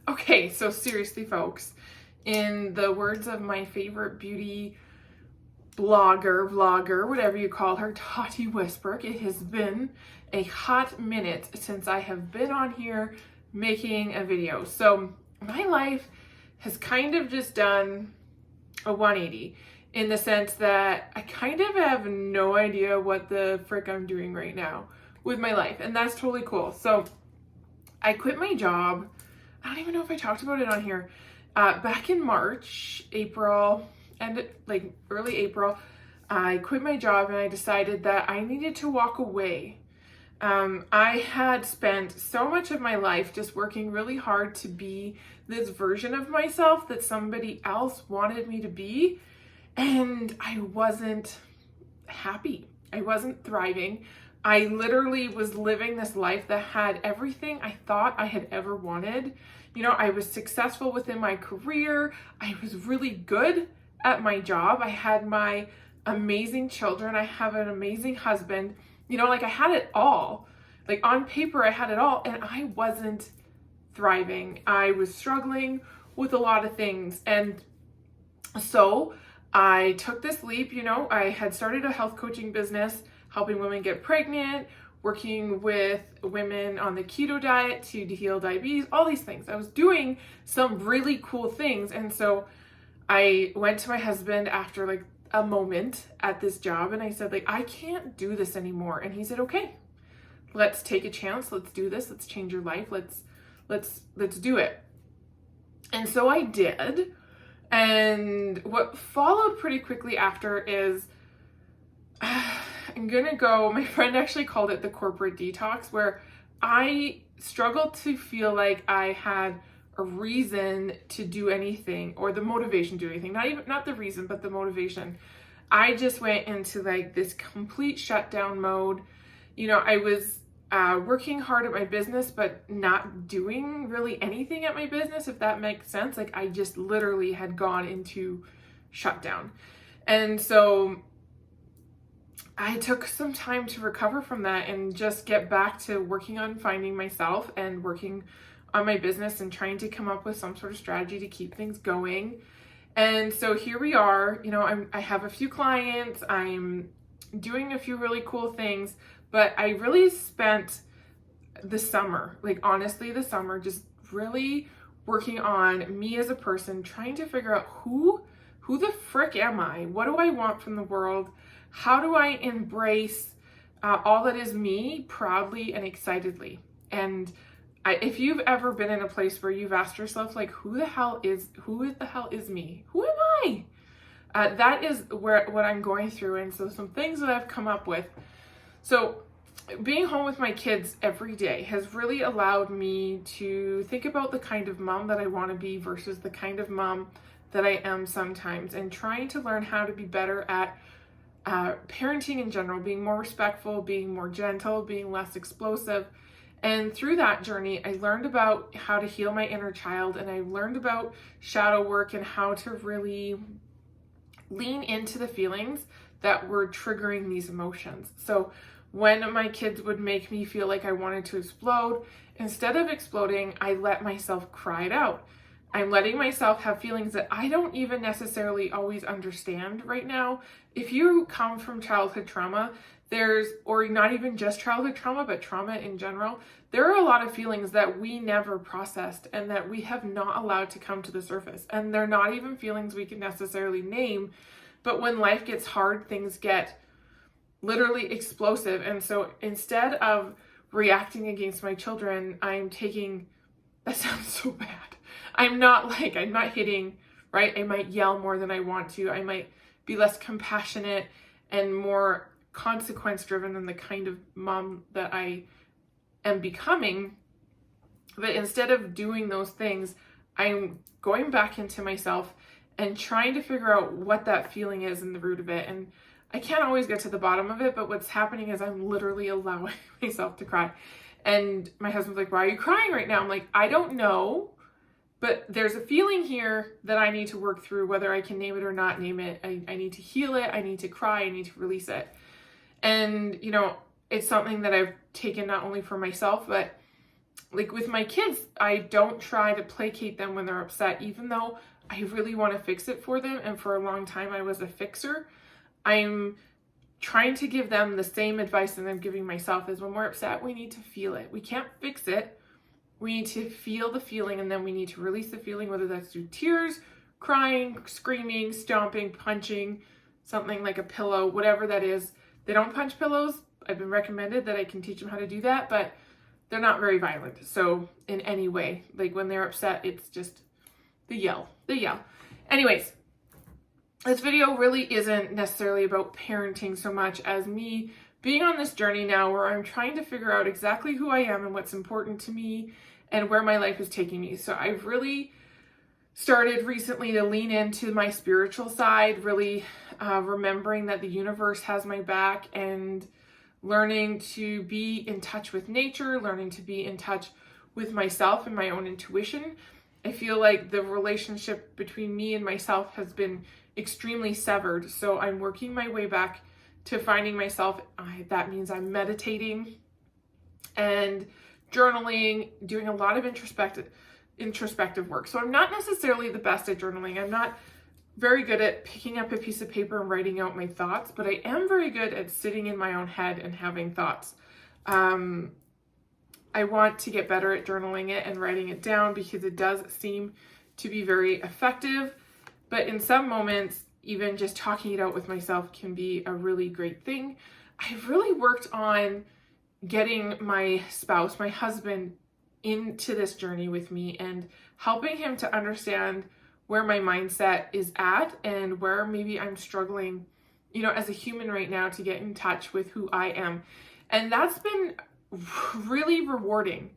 Okay, so seriously, folks, in the words of my favorite beauty blogger, vlogger, whatever you call her, Tati Westbrook, it has been a hot minute since I have been on here making a video. So my life has kind of just done a 180 in the sense that I kind of have no idea what the frick I'm doing right now with my life, and that's totally cool. So I quit my job. I don't even know if I talked about it on here. Back in March, April, and like early April, I quit my job and I decided that I needed to walk away. I had spent so much of my life just working really hard to be this version of myself that somebody else wanted me to be, and I wasn't happy. I wasn't thriving. I literally was living this life that had everything I thought I had ever wanted. You know, I was successful within my career. I was really good at my job. I had my amazing children. I have an amazing husband. You know, like I had it all. Like on paper, I had it all, and I wasn't thriving. I was struggling with a lot of things. And so I took this leap. You know, I had started a health coaching business, helping women get pregnant, working with women on the keto diet to heal diabetes, all these things. I was doing some really cool things. And so I went to my husband after like a moment at this job and I said, like, I can't do this anymore. And he said, okay, let's take a chance. Let's do this. Let's change your life. Let's do it. And so I did. And what followed pretty quickly after is I'm gonna go, my friend actually called it the corporate detox, where I struggled to feel like I had a reason to do anything or the motivation to do anything. Not the reason, but the motivation. I just went into like this complete shutdown mode. You know, I was working hard at my business, but not doing really anything at my business, if that makes sense. Like I just literally had gone into shutdown. And so I took some time to recover from that and just get back to working on finding myself and working on my business and trying to come up with some sort of strategy to keep things going. And so here we are. You know, I have a few clients, I'm doing a few really cool things, but I really spent the summer, like honestly the summer, just really working on me as a person, trying to figure out who the frick am I? What do I want from the world? How do I embrace all that is me proudly and excitedly? And if you've ever been in a place where you've asked yourself, like, who the hell is me? Who am I? That is what I'm going through. And so some things that I've come up with. So being home with my kids every day has really allowed me to think about the kind of mom that I want to be versus the kind of mom that I am sometimes, and trying to learn how to be better at parenting in general, being more respectful, being more gentle, being less explosive. And through that journey, I learned about how to heal my inner child, and I learned about shadow work and how to really lean into the feelings that were triggering these emotions. So when my kids would make me feel like I wanted to explode, instead of exploding, I let myself cry it out. I'm letting myself have feelings that I don't even necessarily always understand right now. If you come from childhood trauma, or not even just childhood trauma, but trauma in general, there are a lot of feelings that we never processed and that we have not allowed to come to the surface. And they're not even feelings we can necessarily name, but when life gets hard, things get literally explosive. And so instead of reacting against my children, that sounds so bad. I'm not hitting, right? I might yell more than I want to. I might be less compassionate and more consequence driven than the kind of mom that I am becoming. But instead of doing those things, I'm going back into myself and trying to figure out what that feeling is in the root of it. And I can't always get to the bottom of it, but what's happening is I'm literally allowing myself to cry. And my husband's like, why are you crying right now? I'm like, I don't know, but there's a feeling here that I need to work through, whether I can name it or not name it. I need to heal it. I need to cry. I need to release it. And, you know, it's something that I've taken not only for myself, but like with my kids, I don't try to placate them when they're upset, even though I really want to fix it for them. And for a long time, I was a fixer. I'm trying to give them the same advice that I'm giving myself is when we're upset, we need to feel it. We can't fix it. We need to feel the feeling, and then we need to release the feeling, whether that's through tears, crying, screaming, stomping, punching, something like a pillow, whatever that is. They don't punch pillows. I've been recommended that I can teach them how to do that, but they're not very violent. So in any way, like when they're upset, it's just the yell. Anyways, this video really isn't necessarily about parenting so much as me being on this journey now where I'm trying to figure out exactly who I am and what's important to me and where my life is taking me. So I've really started recently to lean into my spiritual side, really remembering that the universe has my back and learning to be in touch with nature, learning to be in touch with myself and my own intuition. I feel like the relationship between me and myself has been extremely severed. So I'm working my way back to finding myself. That means I'm meditating and journaling, doing a lot of introspective work. So I'm not necessarily the best at journaling. I'm not very good at picking up a piece of paper and writing out my thoughts, but I am very good at sitting in my own head and having thoughts. I want to get better at journaling it and writing it down because it does seem to be very effective. But in some moments, even just talking it out with myself can be a really great thing. I've really worked on getting my spouse, my husband, into this journey with me and helping him to understand where my mindset is at and where maybe I'm struggling, as a human right now to get in touch with who I am. And that's been really rewarding.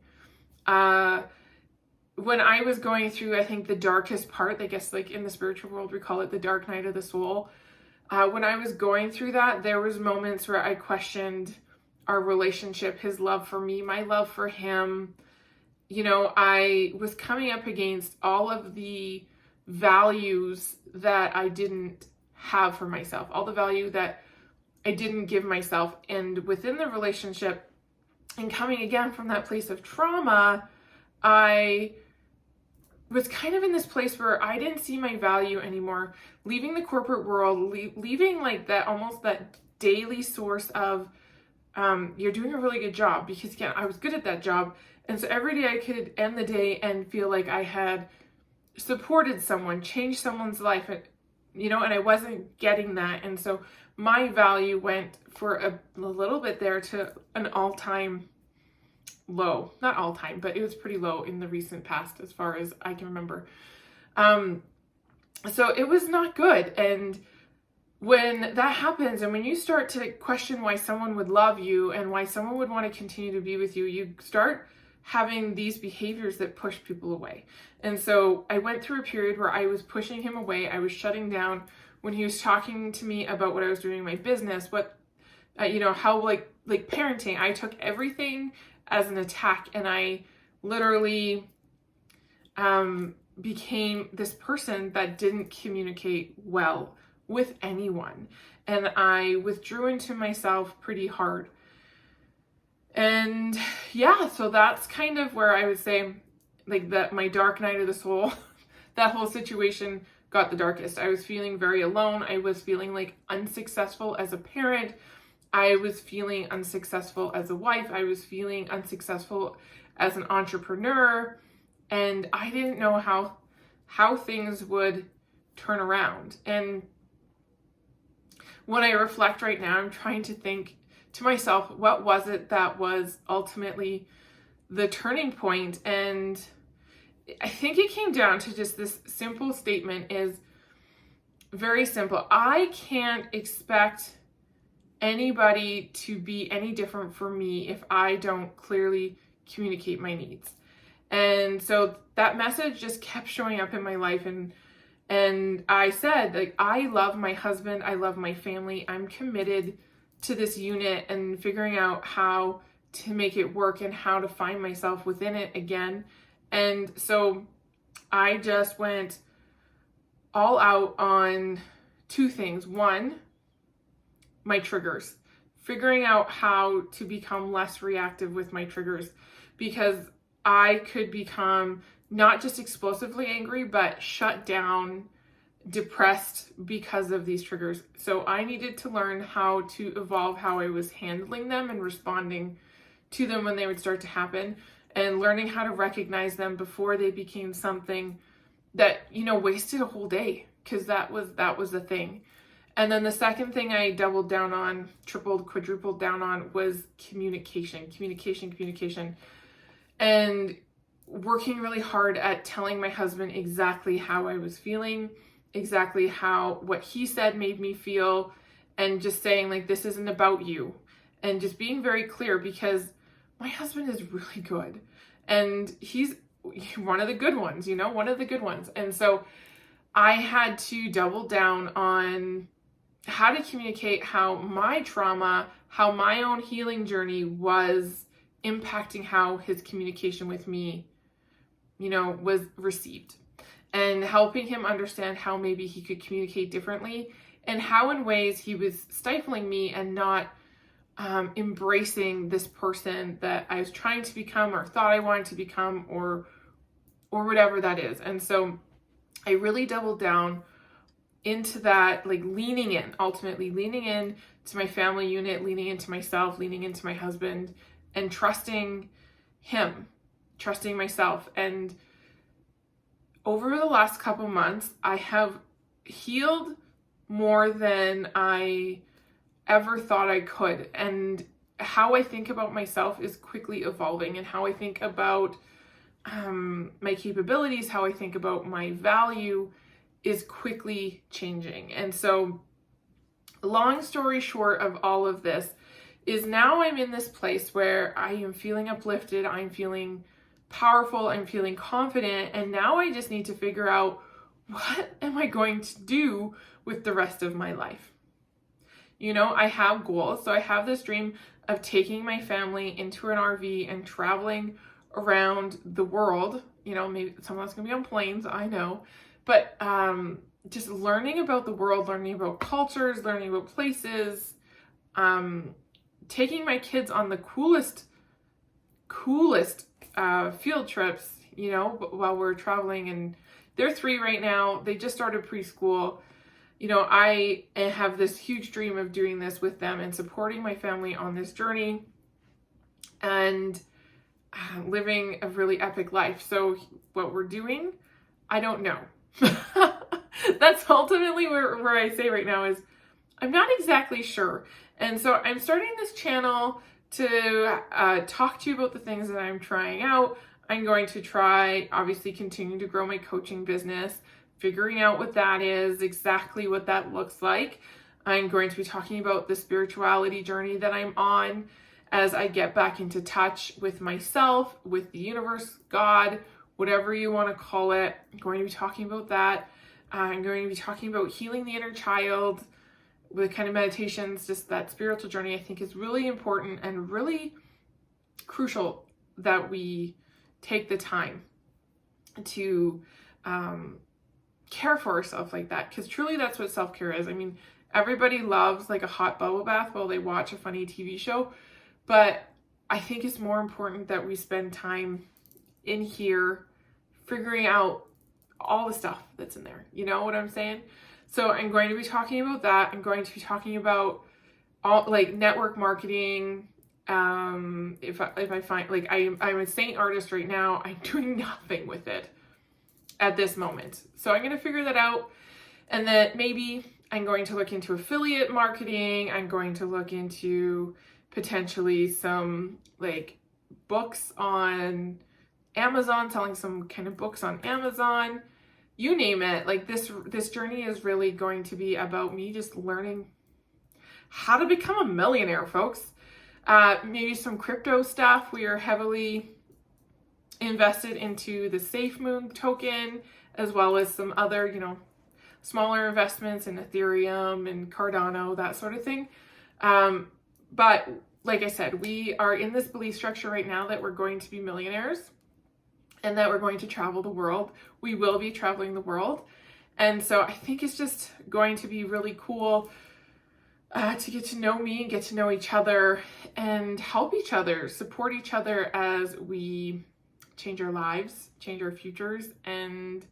When I was going through, I think the darkest part, I guess like in the spiritual world, we call it the dark night of the soul. When I was going through that, there was moments where I questioned our relationship, his love for me, my love for him. I was coming up against all of the values that I didn't have for myself, all the value that I didn't give myself. And within the relationship and coming again from that place of trauma, I was kind of in this place where I didn't see my value anymore, leaving the corporate world, leaving like that, almost that daily source of, you're doing a really good job, because again, I was good at that job. And so every day I could end the day and feel like I had supported someone, changed someone's life, and I wasn't getting that. And so my value went for a little bit there to an all-time low. Not all time, but it was pretty low in the recent past as far as I can remember. So it was not good. And when that happens, and when you start to question why someone would love you and why someone would want to continue to be with you, you start having these behaviors that push people away. And so I went through a period where I was pushing him away. I was shutting down when he was talking to me about what I was doing in my business, what, how like parenting. I took everything as an attack, and I literally became this person that didn't communicate well with anyone. And I withdrew into myself pretty hard. And yeah, so that's kind of where I would say like that my dark night of the soul, that whole situation got the darkest. I was feeling very alone. I was feeling like unsuccessful as a parent. I was feeling unsuccessful as a wife. I was feeling unsuccessful as an entrepreneur. And I didn't know how things would turn around. And when I reflect right now, I'm trying to think to myself, what was it that was ultimately the turning point? And I think it came down to just this simple statement, is very simple. I can't expect anybody to be any different for me if I don't clearly communicate my needs. And so that message just kept showing up in my life. And I said, like, I love my husband. I love my family. I'm committed to this unit and figuring out how to make it work and how to find myself within it again. And so I just went all out on two things. One, my triggers, figuring out how to become less reactive with my triggers, because I could become not just explosively angry, but shut down, depressed because of these triggers. So I needed to learn how to evolve how I was handling them and responding to them when they would start to happen, and learning how to recognize them before they became something that, wasted a whole day, because that was the thing. And then the second thing I doubled down on, tripled, quadrupled down on, was communication, and working really hard at telling my husband exactly how I was feeling, exactly what he said made me feel, and just saying, like, this isn't about you, and just being very clear, because my husband is really good, and he's one of the good ones, one of the good ones. And so I had to double down on how to communicate how my trauma, how my own healing journey was impacting how his communication with me, was received, and helping him understand how maybe he could communicate differently, and how in ways he was stifling me and not embracing this person that I was trying to become, or thought I wanted to become, or whatever that is. And so I really doubled down into that, like ultimately leaning in to my family unit, leaning into myself, leaning into my husband, and trusting him, trusting myself. And over the last couple months, I have healed more than I ever thought I could. And how I think about myself is quickly evolving, and how I think about my capabilities, how I think about my value is quickly changing. And so, long story short of all of this is, now I'm in this place where I am feeling uplifted, I'm feeling powerful, I'm feeling confident, and now I just need to figure out, what am I going to do with the rest of my life? I have goals. So I have this dream of taking my family into an RV and traveling around the world. Maybe some of us going to be on planes, I know, but just learning about the world, learning about cultures, learning about places, taking my kids on the coolest field trips, while we're traveling. And they're 3 right now. They just started preschool. I have this huge dream of doing this with them and supporting my family on this journey, and living a really epic life. So what we're doing, I don't know. That's ultimately where I say right now is, I'm not exactly sure. And so I'm starting this channel to talk to you about the things that I'm trying out. I'm going to try, obviously, continue to grow my coaching business, figuring out what that is, exactly what that looks like. I'm going to be talking about the spirituality journey that I'm on as I get back into touch with myself, with the universe, God, whatever you want to call it. I'm going to be talking about that. I'm going to be talking about healing the inner child with kind of meditations. Just that spiritual journey, I think, is really important and really crucial that we take the time to care for ourselves like that, because truly that's what self-care is. I mean, everybody loves like a hot bubble bath while they watch a funny TV show, but I think it's more important that we spend time in here figuring out all the stuff that's in there. You know what I'm saying? So I'm going to be talking about that. I'm going to be talking about all like network marketing. If I find, like, I'm a saint artist right now, I'm doing nothing with it at this moment. So I'm going to figure that out. And then maybe I'm going to look into affiliate marketing. I'm going to look into potentially some like books on Amazon, selling some kind of books on Amazon, you name it. Like this journey is really going to be about me just learning how to become a millionaire, folks. Maybe some crypto stuff. We are heavily invested into the Safe Moon token, as well as some other, smaller investments in Ethereum and Cardano, that sort of thing. But like I said, we are in this belief structure right now that we're going to be millionaires and that we're going to travel the world. We will be traveling the world. And so I think it's just going to be really cool to get to know me and get to know each other and help each other, support each other as we change our lives, change our futures, and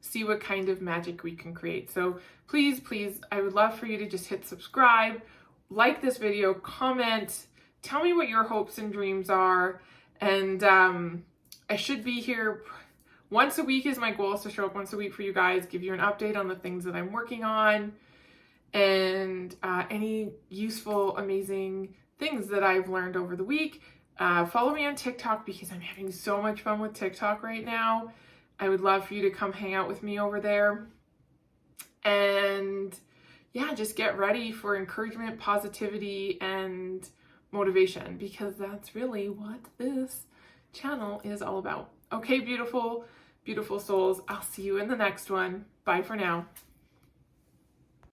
see what kind of magic we can create. So please, please, I would love for you to just hit subscribe, like this video, comment, tell me what your hopes and dreams are. And I should be here once a week is my goal, is to show up once a week for you guys, give you an update on the things that I'm working on, and any useful, amazing things that I've learned over the week. Follow me on TikTok because I'm having so much fun with TikTok right now. I would love for you to come hang out with me over there. And yeah, just get ready for encouragement, positivity, and motivation, because that's really what this channel is all about. Okay, beautiful, beautiful souls. I'll see you in the next one. Bye for now.